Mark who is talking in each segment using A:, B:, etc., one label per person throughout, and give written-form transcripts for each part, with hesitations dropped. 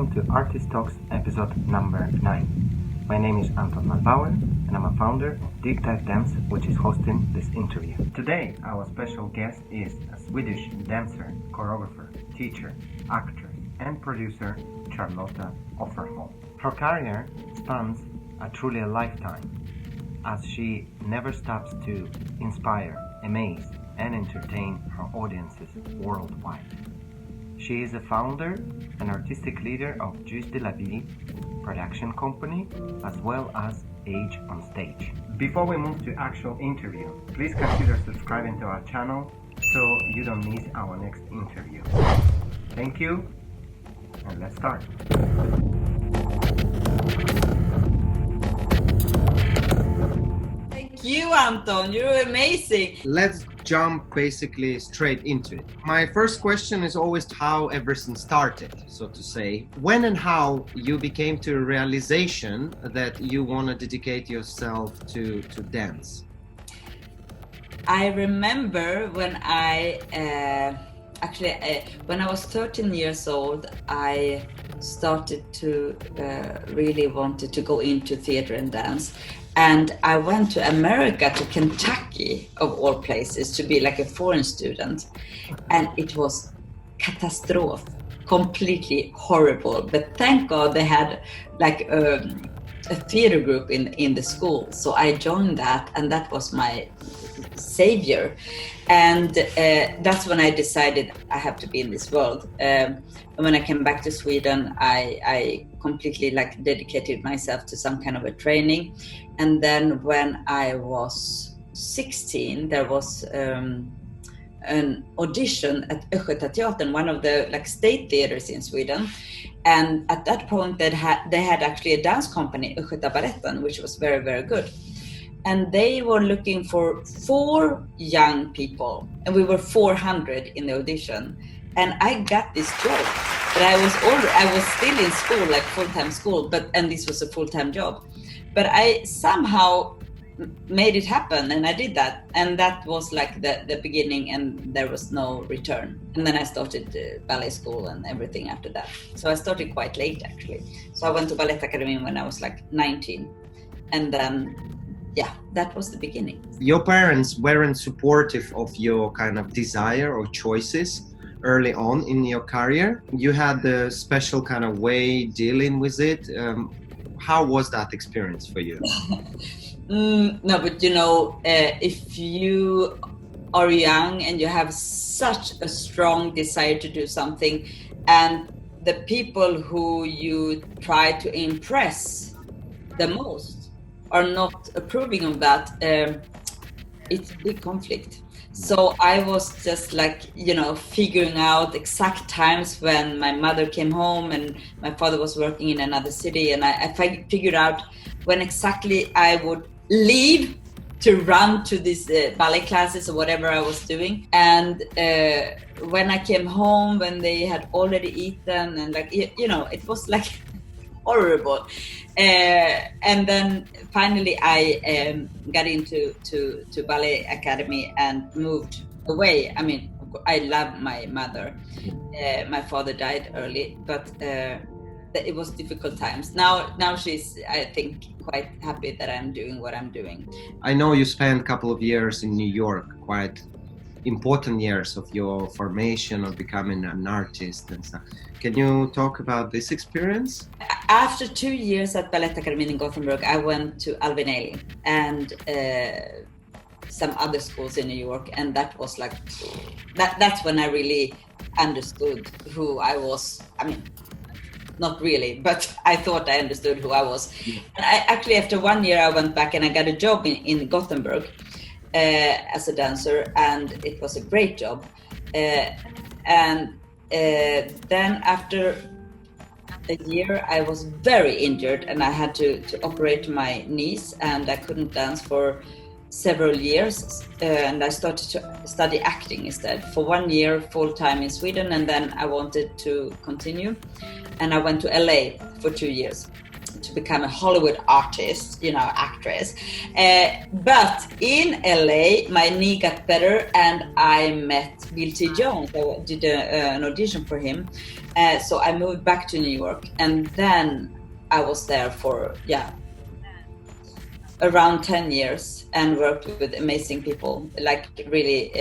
A: welcome to Artist Talks episode number 9. My name is Anton Valdbauer and I'm a founder of Deep Dive Dance, which is hosting this interview. Today our special guest is a Swedish dancer, choreographer, teacher, actor and producer Charlotta Övferholm. Her career spans truly a lifetime as she never stops to inspire, amaze and entertain her audiences worldwide. She is a founder and artistic leader of Juice de la Vie production company, as well as Age on Stage. Before we move to actual interview, please consider subscribing to our channel so you don't miss our next interview. Thank you, and let's start.
B: Thank you, Anton. You're amazing.
A: Let's jump basically straight into it. My first question is always how everything started, so to say. When and how you became to a realization that you want to dedicate yourself to dance?
B: I remember when when I was 13 years old, I started to really wanted to go into theater and dance. And I went to America, to Kentucky, of all places, to be like a foreign student. And it was catastrophe, completely horrible. But thank God they had like a theater group in the school. So I joined that, and that was my savior. And that's when I decided I have to be in this world. And when I came back to Sweden, I completely dedicated myself to some kind of a training. And then when I was 16, there was an audition at Östgötateatern, one of the state theaters in Sweden. And at that point, they had actually a dance company, Östgötabaletten, which was very, very good. And they were looking for 4 young people, and we were 400 in the audition. And I got this job, but I was still in school, like full-time school, and this was a full-time job. But I somehow made it happen, and I did that. And that was like the beginning, and there was no return. And then I started ballet school and everything after that. So I started quite late, actually. So I went to Ballet Academy when I was 19. And then, that was the beginning.
A: Your parents weren't supportive of your kind of desire or choices early on in your career. You had a special kind of way dealing with it. How was that experience for you?
B: No, but if you are young and you have such a strong desire to do something, and the people who you try to impress the most are not approving of that, it's a big conflict. So I was just figuring out exact times when my mother came home and my father was working in another city, and I figured out when exactly I would leave to run to these ballet classes or whatever I was doing. And when I came home, when they had already eaten, and it was horrible. And then finally I got into Ballet Academy and moved away. I mean, I love my mother. My father died early, but it was difficult times. Now she's, I think, quite happy that I'm doing what I'm doing.
A: I know you spent a couple of years in New York, quite important years of your formation of becoming an artist and stuff. Can you talk about this experience?
B: After 2 years at Ballet Academy in Gothenburg, I went to Alvin Ailey and some other schools in New York, and that was that's when I really understood who I was. I mean, not really, but I thought I understood who I was. And I actually, after 1 year, I went back and I got a job in Gothenburg as a dancer, and it was a great job. And then after a year, I was very injured, and I had to operate my knees, and I couldn't dance for several years. And I started to study acting instead for 1 year full-time in Sweden, and then I wanted to continue. And I went to LA for 2 years to become a Hollywood artist, actress. But in LA, my knee got better, and I met Bill T. Jones. I did an audition for him. So I moved back to New York, and then I was there for around 10 years and worked with amazing people, like really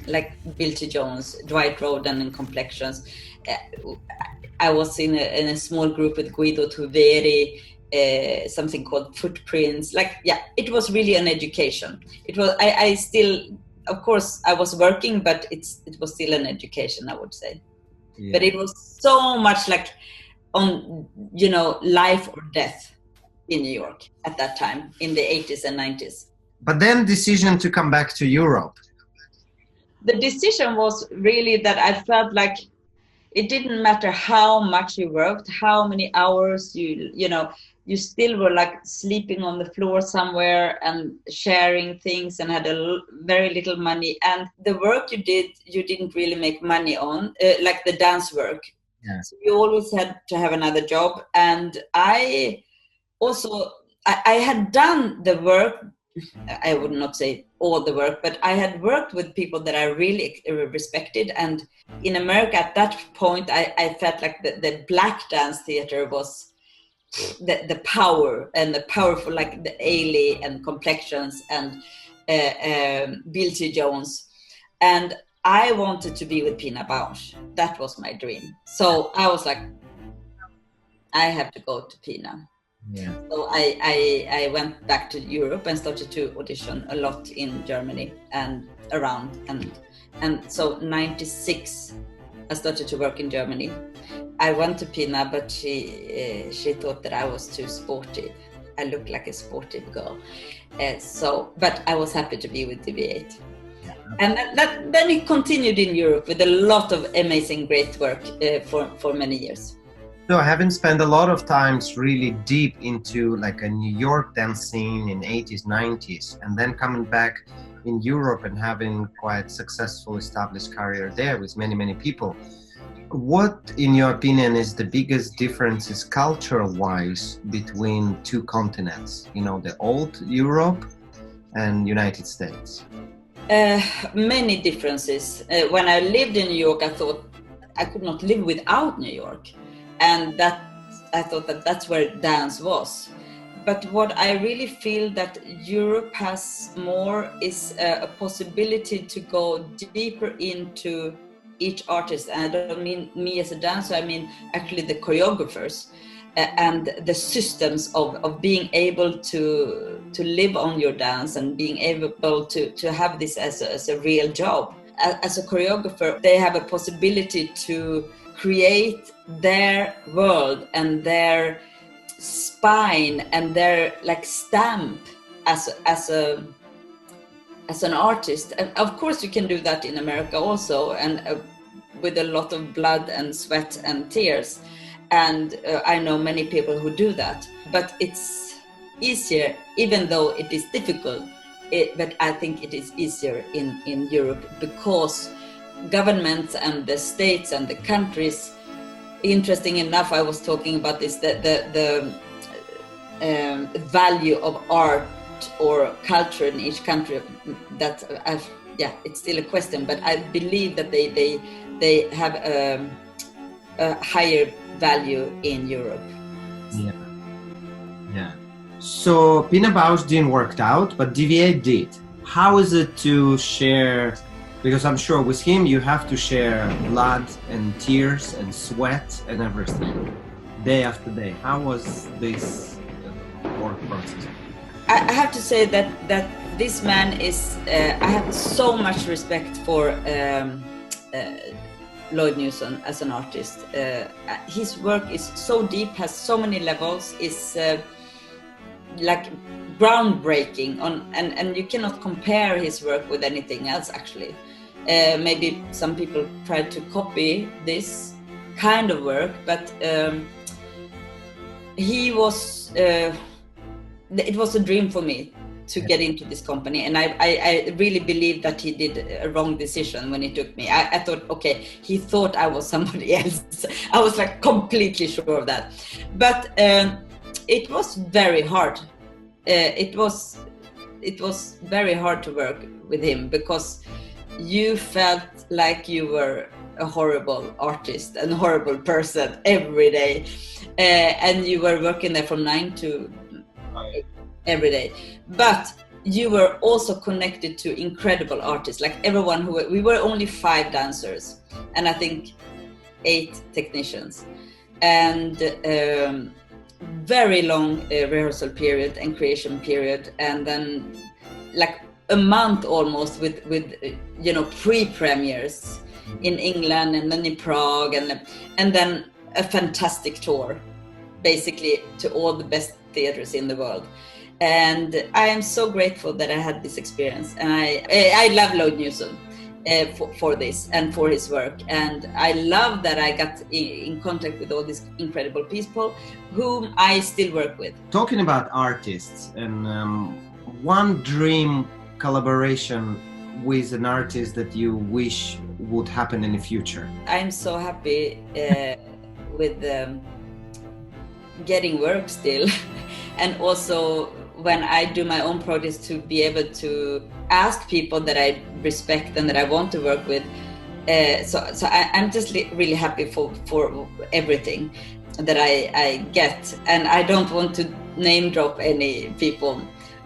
B: like Bill T. Jones, Dwight Rhoden and Complexions. I was in a small group with Guido Tuveri, something called Footprints. It was really an education. It was, I still, of course, I was working, but it was still an education, I would say. Yeah. But it was so much like on, life or death in New York at that time, in the 80s and 90s.
A: But then decision to come back to Europe.
B: The decision was really that I felt like it didn't matter how much you worked, how many hours you still were like sleeping on the floor somewhere and sharing things and had very little money. And the work you did, you didn't really make money on, like the dance work. Yeah. So you always had to have another job. And I had done the work. I would not say all the work, but I had worked with people that I really respected. And in America at that point, I felt like the black dance theater was the power and the powerful, like the Ailey and Complexions and Bill T. Jones. And I wanted to be with Pina Bausch. That was my dream. So I was like, I have to go to Pina. Yeah. So I went back to Europe and started to audition a lot in Germany and around. And so 96, I started to work in Germany. I went to Pina, but she thought that I was too sportive. I looked like a sportive girl. But I was happy to be with DV8. Yeah. And then it continued in Europe with a lot of amazing, great work for many years.
A: So I haven't spent a lot of times really deep into like a New York dance scene in 80s, 90s, and then coming back in Europe and having quite successful established career there with many, many people. What, in your opinion, is the biggest differences cultural-wise between two continents? The old Europe and United States?
B: Many differences. When I lived in New York, I thought I could not live without New York. And that I thought that's where dance was. But what I really feel that Europe has more is a possibility to go deeper into each artist. And I don't mean me as a dancer, I mean actually the choreographers and the systems of being able to live on your dance and being able to have this as a real job. As a choreographer, they have a possibility to create their world and their spine and their like stamp as an artist. And of course you can do that in America also, and with a lot of blood and sweat and tears, and I know many people who do that, but it's easier, even though it is difficult, but I think it is easier in Europe because governments and the states and the countries. Interesting enough, I was talking about this, the value of art or culture in each country. That it's still a question, but I believe that they have a higher value in Europe.
A: Yeah. So Pina Bausch didn't work out, but DV8 did. How is it to share? Because I'm sure with him you have to share blood and tears and sweat and everything, day after day. How was this work process?
B: I have to say that this man is. I have so much respect for Lloyd Newson as an artist. His work is so deep, has so many levels. Is like groundbreaking and you cannot compare his work with anything else actually. Maybe some people tried to copy this kind of work, but it was a dream for me to get into this company, and I really believe that he did a wrong decision when he took me. I thought, okay, he thought I was somebody else. I was like completely sure of that, but it was very hard. It was very hard to work with him because you felt like you were a horrible artist and horrible person every day. And you were working there from 9 to 8 every day. But you were also connected to incredible artists, like everyone we were only 5 dancers and I think 8 technicians, and very long rehearsal period and creation period, and then like a month almost with pre-premieres in England and then in Prague, and then a fantastic tour basically to all the best theaters in the world. And I am so grateful that I had this experience, and I love Lloyd Newson for this and for his work, and I love that I got in contact with all these incredible people whom I still work with.
A: Talking about artists, and one dream collaboration with an artist that you wish would happen in the future.
B: I'm so happy with getting work still and also when I do my own projects to be able to ask people that I respect and that I want to work with. So I'm just really happy for everything that I get, and I don't want to name drop any people,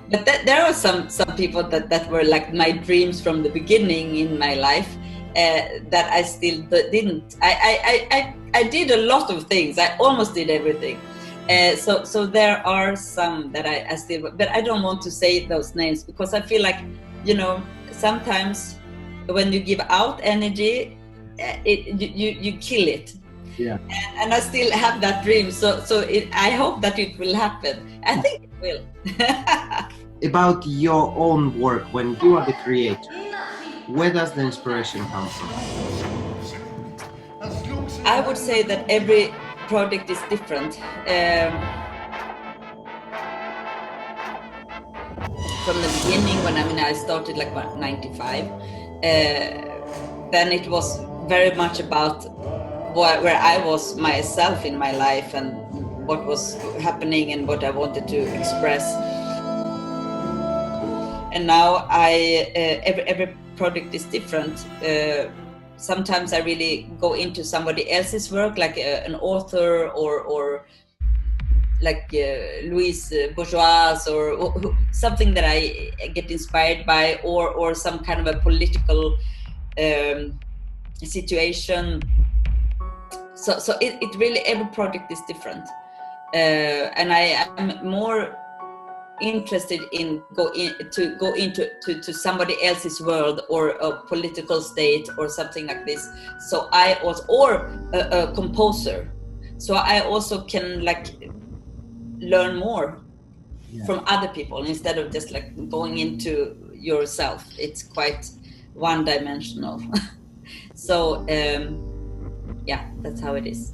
B: but there are some people that were like my dreams from the beginning in my life that I still didn't. I did a lot of things. I almost did everything. So there are some that I still, but I don't want to say those names because I feel like, sometimes when you give out energy, you kill it.
A: Yeah.
B: And I still have that dream. So I hope that it will happen. I think it will.
A: About your own work, when you are the creator, where does the inspiration come from?
B: I would say that every project is different. From the beginning, when I started like 95, then it was very much about where I was myself in my life and what was happening and what I wanted to express. And now every project is different. Sometimes I really go into somebody else's work, like an author or like Louise Bourgeois or something that I get inspired by, or some kind of a political situation. So it really, every project is different, and I am more interested in go into somebody else's world or a political state or something like this. So I also, or a composer, so I also can like learn more from other people instead of just like going into yourself. It's quite one-dimensional. So yeah, that's how it is.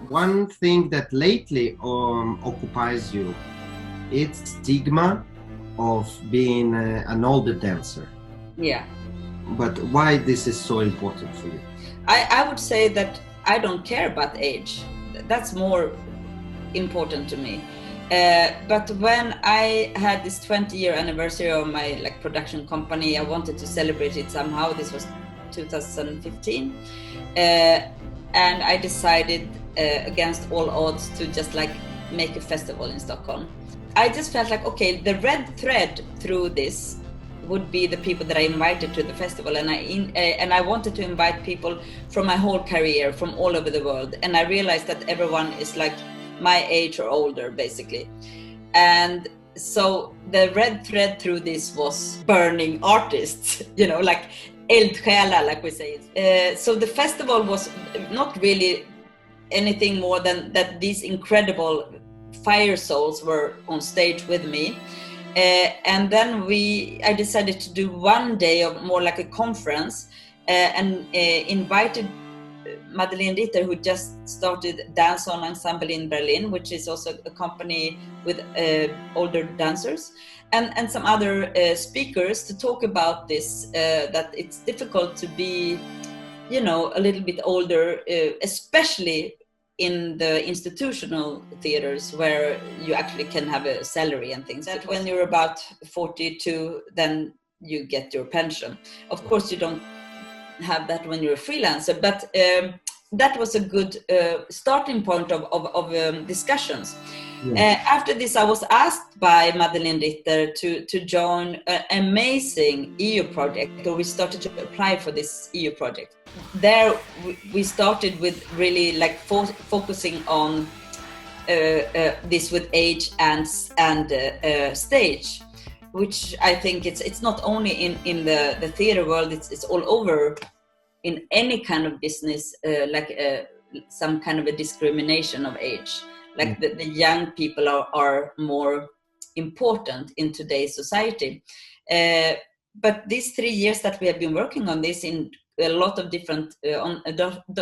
A: One thing that lately occupies you, it's stigma of being an older dancer.
B: Yeah.
A: But why this is so important for you?
B: I would say that I don't care about age. That's more important to me. But when I had this 20-year anniversary of my like production company, I wanted to celebrate it somehow. This was 2015, and I decided against all odds to just like make a festival in Stockholm. I just felt like, okay, the red thread through this would be the people that I invited to the festival, and I wanted to invite people from my whole career from all over the world, and I realized that everyone is like my age or older basically. And so the red thread through this was burning artists, like eldsjälar, like we say. So the festival was not really anything more than that these incredible fire souls were on stage with me. And then I decided to do one day of more like a conference, and invited Madeleine Ritter, who just started Dance On Ensemble in Berlin, which is also a company with older dancers, and some other speakers to talk about this, that it's difficult to be, a little bit older, especially in the institutional theaters where you actually can have a salary and things. That when you're about 42, then you get your pension. Of course, you don't have that when you're a freelancer, but that was a good starting point of discussions. Yeah. After this, I was asked by Madeleine Ritter to join an amazing EU project, or we started to apply for this EU project. There we started with really like focusing on this with age and stage, which I think it's not only in the theater world, it's all over in any kind of business, some kind of a discrimination of age. Like the young people are more important in today's society. But these 3 years that we have been working on this in a lot of different on a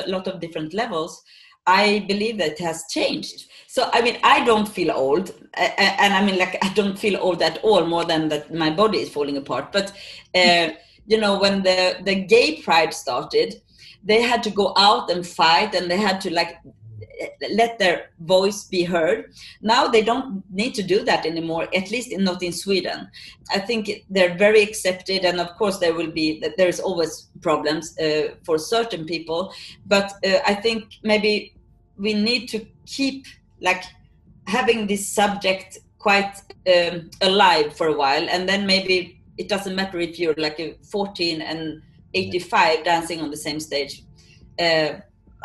B: lot of different levels, I believe that it has changed. So I mean, I don't feel old, and I mean, like, I don't feel old at all, more than that my body is falling apart. But you know, when the gay pride started, they had to go out and fight, and they had to like let their voice be heard. Now they don't need to do that anymore, at least not in Sweden. I think they're very accepted, and of course there's always problems for certain people, but I think maybe we need to keep like having this subject quite alive for a while, and then maybe it doesn't matter if you're like 14 and 85 dancing on the same stage.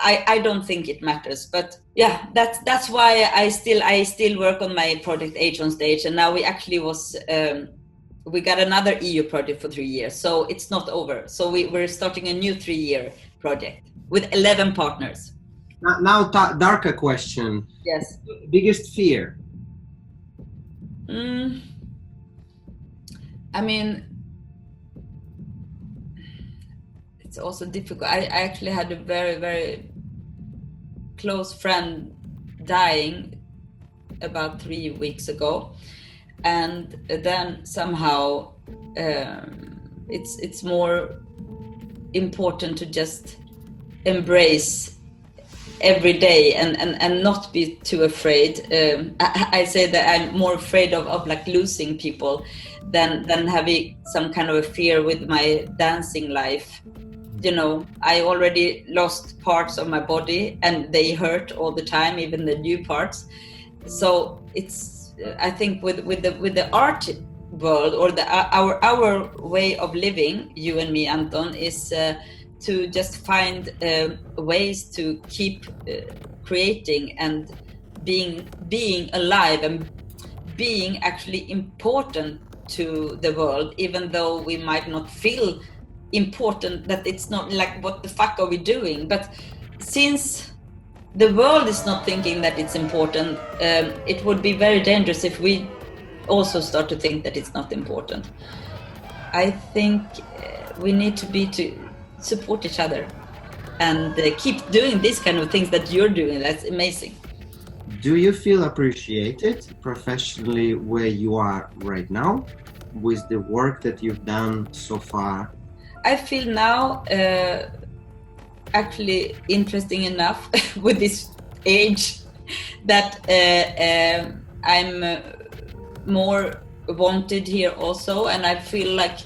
B: I don't think it matters, but yeah, that's why I still work on my project Age on Stage, and now we actually we got another EU project for 3 years, so it's not over. So we're starting a new 3-year project with 11 partners.
A: Now, darker question.
B: Yes.
A: Biggest fear?
B: I mean, it's also difficult. I actually had a very, very close friend dying about 3 weeks ago, and then somehow it's more important to just embrace every day and not be too afraid. I say that I'm more afraid of like losing people than having some kind of a fear with my dancing life. You know, I already lost parts of my body, and they hurt all the time, even the new parts. So it's, I think with the art world, or our way of living, you and me, Anton, is to just find ways to keep creating and being alive and being actually important to the world, even though we might not feel important, that it's not like, what the fuck are we doing? But since the world is not thinking that it's important, it would be very dangerous if we also start to think that it's not important. I think we need to support each other and keep doing these kind of things that you're doing. That's amazing.
A: Do you feel appreciated professionally where you are right now with the work that you've done so far?
B: I feel now actually interesting enough with this age that I'm more wanted here also, and I feel like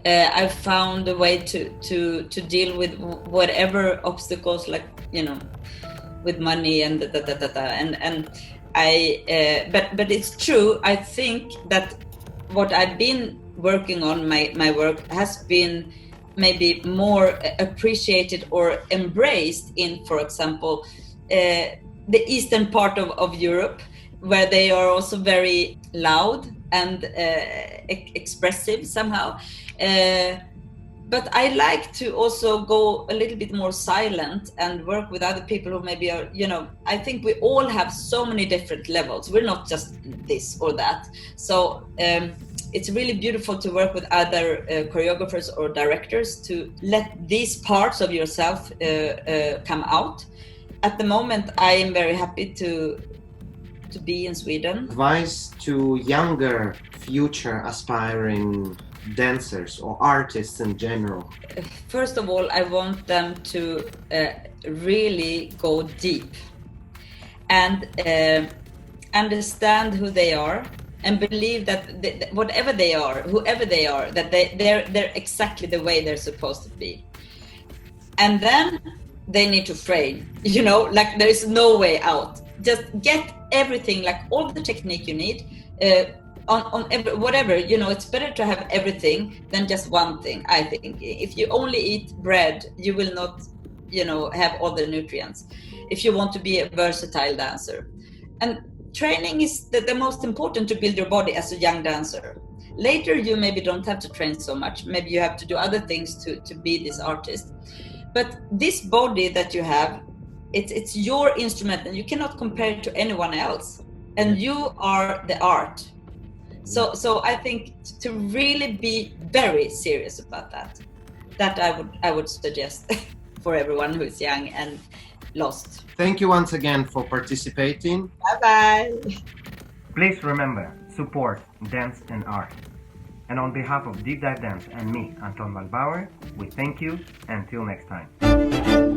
B: I've found a way to deal with whatever obstacles, like, you know, with money and and I but it's true. I think that what I've been working on, my work has been maybe more appreciated or embraced in, for example, the eastern part of Europe, where they are also very loud and expressive somehow. But I like to also go a little bit more silent and work with other people who maybe are, you know, I think we all have so many different levels. We're not just this or that. So it's really beautiful to work with other choreographers or directors to let these parts of yourself come out. At the moment, I am very happy to be in Sweden.
A: Advice to younger, future aspiring dancers or artists in general?
B: First of all, I want them to really go deep and understand who they are, and believe that whatever they are, whoever they are, that they're exactly the way they're supposed to be. And then they need to train, like there is no way out. Just get everything, like all the technique you need, on whatever, it's better to have everything than just one thing. I think if you only eat bread, you will not, have all the nutrients if you want to be a versatile dancer. And training is the most important to build your body as a young dancer. Later, you maybe don't have to train so much. Maybe you have to do other things to be this artist. But this body that you have, it's your instrument, and you cannot compare it to anyone else. And you are the art. So I think to really be very serious about that I would suggest for everyone who's young and lost.
C: Thank you once again for participating.
B: Bye-bye.
A: Please remember, support dance and art. And on behalf of Deep Dive Dance and me, Anton Valdbauer, we thank you. Until next time.